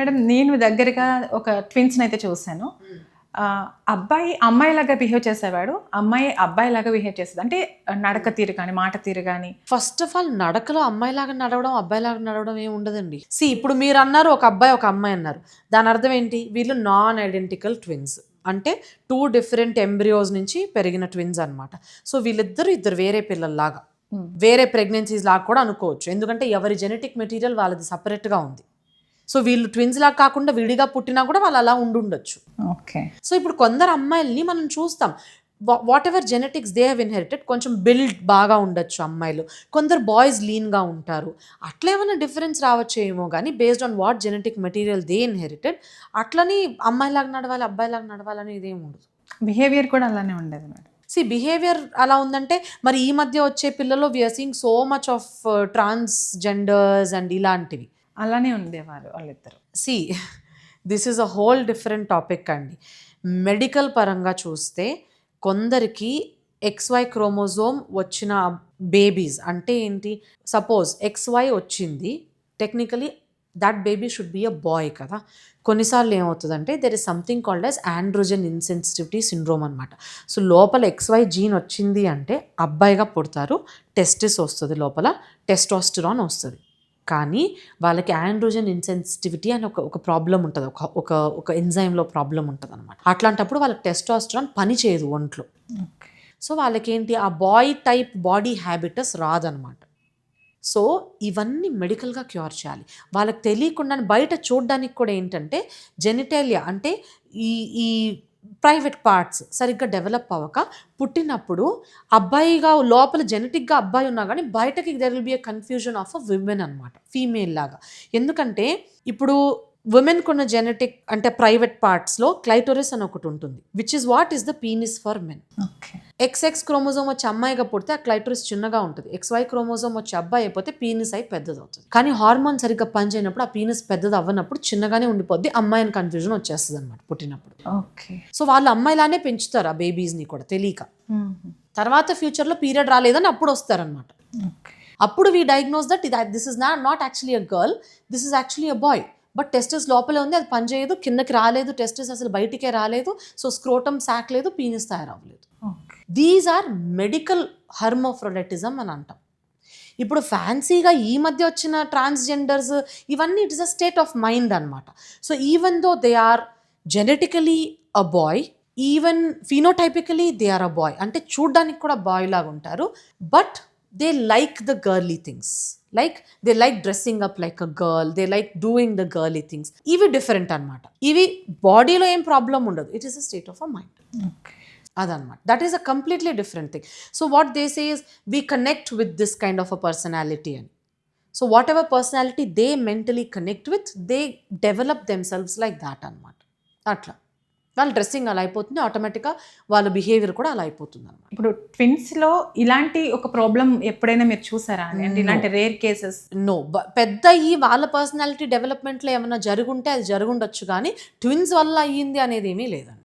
Madam నేను దగ్గరగా ఒక ట్విన్స్‌ని అయితే చూసాను. అబ్బాయి అమ్మాయిలాగా బిహేవ్ చేసేవాడు. అమ్మాయి అబ్బాయిలాగా బిహేవ్ చేసేది. అంటే నడక తీరు కానీ, మాట తీరు గాని. ఫస్ట్ ఆఫ్ ఆల్ నడకలో అమ్మాయిలాగా నడవడం, అబ్బాయిలాగా నడవడం ఏమి ఉండదండి. ఇప్పుడు మీరన్నారు ఒక అబ్బాయి, ఒక అమ్మాయి అన్నారు. దాని అర్థం ఏంటి? వీళ్ళు నాన్ ఐడెంటికల్ ట్విన్స్. అంటే 2 డిఫరెంట్ ఎంబ్రియోస్ నుంచి పెరిగిన ట్విన్స్ అన్నమాట. సో ఇద్దరు వేరే పిల్లల్లాగా, వేరే ప్రెగ్నెన్సీస్ లాగా కూడా అనుకోవచ్చు. ఎందుకంటే ఎవరి జెనెటిక్ మెటీరియల్ వాళ్ళది సపరేట్‌గా ఉంది. సో వీళ్ళు ట్విన్స్ లాగా కాకుండా విడిగా పుట్టినా కూడా వాళ్ళు అలా ఉండుండొచ్చు. ఓకే. సో ఇప్పుడు కొందరు అమ్మాయిల్ని మనం చూస్తాం, what ever genetics they have inherited, కొంచెం బిల్డ్ బాగా ఉండొచ్చు అమ్మాయిలు, కొందరు బాయ్స్ లీన్గా ఉంటారు. అట్లా ఏమైనా డిఫరెన్స్ రావచ్చేమో కానీ based on what genetic material they inherited, అట్లని అమ్మాయిలాగా నడవాలి అబ్బాయిలాగా నడవాలని ఇదేం ఉండదు. బిహేవియర్ కూడా అలానే ఉండేది మేడం. బిహేవియర్ అలా ఉందంటే మరి ఈ మధ్య వచ్చే పిల్లలు we are seeing so much of transgenders and ఇలాంటివి. అలానే ఉండేవారు వాళ్ళిద్దరు. This is a whole different topic అండి. మెడికల్ పరంగా చూస్తే కొందరికి XY క్రోమోజోమ్ వచ్చిన బేబీస్ అంటే ఏంటి, సపోజ్ XY వచ్చింది, technically that baby should be a boy కదా. కొన్నిసార్లు ఏమవుతుందంటే there is something called as androgen insensitivity syndrome అనమాట. సో లోపల XY జీన్ వచ్చింది అంటే అబ్బాయిగా పుడతారు, టెస్టిస్ వస్తుంది, లోపల టెస్టోస్టెరాన్ వస్తుంది. కానీ వాళ్ళకి ఆండ్రోజన్ ఇన్సెన్సిటివిటీ అని ఒక ప్రాబ్లం ఉంటుంది, ఒక ఎంజైమ్లో ప్రాబ్లం ఉంటుంది అనమాట. అట్లాంటప్పుడు వాళ్ళకి టెస్టోస్టెరాన్ పని చేయదు ఒంట్లో. సో వాళ్ళకి ఏంటి, ఆ బాయ్ టైప్ బాడీ హ్యాబిటస్ రాదనమాట. సో ఇవన్నీ మెడికల్గా క్యూర్ చేయాలి. వాళ్ళకి తెలియకుండా బయట చూడడానికి కూడా ఏంటంటే జెనిటేలియా అంటే ఈ ప్రైవేట్ పార్ట్స్ సరిగ్గా డెవలప్ అవ్వక పుట్టినప్పుడు అబ్బాయిగా లోపల జెనెటిక్గా అబ్బాయి ఉన్నా కానీ బయటకి there will be a confusion of a women అనమాట, ఫీమేల్ లాగా. ఎందుకంటే ఇప్పుడు ఉమెన్ కొన్న జెనెటిక్ అంటే ప్రైవేట్ పార్ట్స్లో క్లైటోరిస్ అని ఒకటి ఉంటుంది, which is what is the penis for men. XX chromosome వచ్చి అమ్మాయిగా పుడితే ఆ క్లైటోరిస్ చిన్నగా ఉంటుంది, XY క్రోమోజోమ్ వచ్చి అబ్బాయి అయిపోతే పీనిస్ అయి పెద్దది అవుతుంది. కానీ హార్మోన్ సరిగ్గా పనిచేయనప్పుడు ఆ పీనిస్ పెద్దది అవ్వనప్పుడు చిన్నగానే ఉండిపోద్ది, అమ్మాయిని కన్ఫ్యూజన్ వచ్చేస్తుంది అనమాట పుట్టినప్పుడు. సో వాళ్ళు అమ్మాయిలానే పెంచుతారు ఆ బేబీస్ని కూడా తెలియక. తర్వాత ఫ్యూచర్లో పీరియడ్ రాలేదని అప్పుడు వస్తారనమాట. అప్పుడు we diagnose that this is not actually a girl, this is actually a boy. But testis లోపలే ఉంది, అది పనిచేయదు, కిందకి రాలేదు, టెస్టిస్ అసలు బయటికే రాలేదు, సో స్క్రోటమ్ సాక్ లేదు, పీనిస్ తయారవ్వలేదు. దీస్ ఆర్ మెడికల్ హెర్మోఫ్రోడైటిజం అని అంటాం. ఇప్పుడు ఫ్యాన్సీగా ఈ మధ్య వచ్చిన ట్రాన్స్జెండర్స్ ఇవన్నీ it is a state of mind అనమాట. So even though they are genetically a boy, even phenotypically they are a boy, అంటే చూడ్డానికి కూడా బాయ్ లాగా ఉంటారు, but they like the girly things, like they like dressing up like a girl, they like doing the girly things. Ivi different anamata, ivi body lo em problem undadu, it is a state of a mind. Adanamata, that is a completely different thing. So what they say is we connect with this kind of a personality, and so whatever personality they mentally connect with, they develop themselves like that anamata. Atla వాళ్ళ dressing అలా అయిపోతుంది, ఆటోమేటిక్గా వాళ్ళ behaviour కూడా అలా అయిపోతుంది అనమాట. ఇప్పుడు ట్విన్స్లో ఇలాంటి ఒక ప్రాబ్లం ఎప్పుడైనా మీరు చూసారా అంటే ఇలాంటి రేర్ కేసెస్? నో, పెద్ద ఈ వాళ్ళ పర్సనాలిటీ డెవలప్మెంట్లో ఏమైనా జరుగుంటే అది జరుగుండొచ్చు, కానీ ట్విన్స్ వల్ల అయ్యింది అనేది ఏమీ లేదండి.